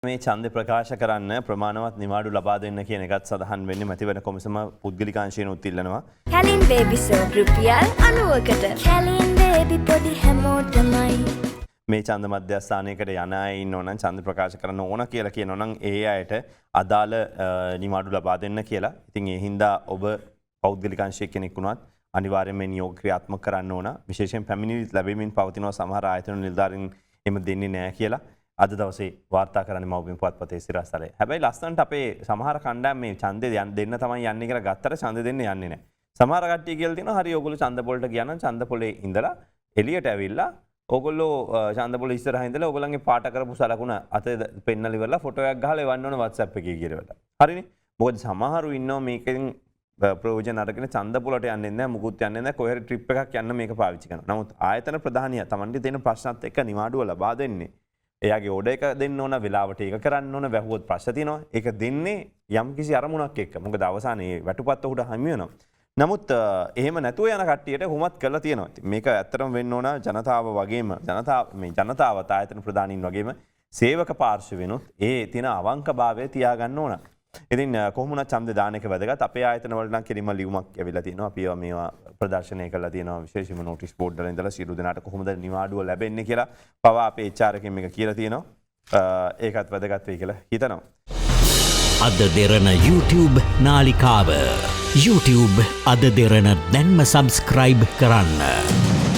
මේ ඡන්ද ප්‍රකාශ කරන්න ප්‍රමාණවත් නිවාඩු ලබා දෙන්න කියන එකත් සඳහන් වෙන්නේ මැතිවරණ කොමිසම පුද්ගලිකාංශයෙන් ඉල්ලනවා. කැලින් බේබි සෝප් රුපියල් 90කට. කැලින් බේබි පොඩි හැමෝටමයි. මේ ඡන්ද මධ්‍යස්ථානයකට යන අය ඉන්නෝ නම් ඡන්ද ප්‍රකාශ කරන්න ඕන කියලා කියනවා නම් ඒ අයට අදාළ නිවාඩු ලබා දෙන්න කියලා. ඉතින් ඒ හින්දා ඔබ පෞද්ගලිකාංශයේ කෙනෙක් වුණත් අනිවාර්යයෙන්ම මේ නියෝග ක්‍රියාත්මක කරන්න ඕන. විශේෂයෙන් පැමිණිලි ලැබෙමින් පවතින සමහර ආයතන නිලධාරීන් එහෙම දෙන්නේ නැහැ කියලා අද දවසේ වාර්තා කරන්නේ මව්බිම් පුවත්පතේ සිරස්තලේ. හැබැයි ලස්සනට අපේ සමහර කණ්ඩායම් මේ ඡන්දේ දෙන්න තමයි යන්නේ කියලා ගත්තට ඡන්ද දෙන්න යන්නේ නැහැ. සමහර කට්ටිය කියලා තියෙනවා හරි ඕගොල්ලෝ ඡන්ද පොලට ගියා නම් ඡන්ද පොලේ ඉඳලා එළියට ඇවිල්ලා ඕගොල්ලෝ ඡන්ද පොලේ ඉස්සරහා ඉඳලා ඕගොල්ලන්ගේ පාට කරපු සලකුණ අතේ පෙන්නලා ඉවරලා ෆොටෝ එකක් ගහලා එවන්න ඕන WhatsApp එකේ කියලා. හරිනේ. මොකද සමහරු ඉන්නවා මේකෙන් ප්‍රයෝජන අරගෙන ඡන්ද පොලට යන්නේ නැහැ මුකුත් යන්නේ නැහැ කොහේ හරි ට්‍රිප් එකක් යන්න මේක පාවිච්චි කරනවා. නමුත් ආයතන ප්‍රධානියා Tamante දෙන ප්‍රශ්නත් එක්ක නිවාඩුව ලබා දෙන්නේ. එයාගේ ඕඩර් එක දෙන්න ඕන වෙලාවට ඒක කරන්න ඕන වැහුවොත් ප්‍රශ්න තියෙනවා. ඒක දෙන්නේ යම්කිසි අරමුණක් එක්ක. මොකද අවසානයේ වැටුපත් උඩ හමු වෙනවා. නමුත් එහෙම නැතුව යන කට්ටියට හුමත් කරලා තියෙනවා. මේක ඇත්තටම වෙන්න ඕන ජනතාව වගේම ජනතාව ආයතන ප්‍රධානීන් වගේම සේවක පාර්ශවෙනුත් ඒ තියෙන අවංකභාවය තියාගන්න ඕන. ඉතින් කොහොම වුණත් ඡන්ද දාන එක වැදගත්. අපේ ආයතන වල නම් කෙලිම ලියුමක් ඇවිල්ලා තියෙනවා. අපි මේවා ප්‍රදර්ශනය කරලා තියෙනවා. විශේෂයෙන්ම නොටිස් බෝඩ් වල ඉඳලා සියලු දෙනාට කොහොමද නිවාඩුව ලැබෙන්නේ කියලා පවා අපේ HR එකෙන් මේක කියලා තියෙනවා. ඒකත් වැදගත් වෙයි කියලා හිතනවා. අද දෙරණ YouTube නාලිකාව YouTube අද දෙරණ දැන්ම සබස්ක්‍රයිබ් කරන්න.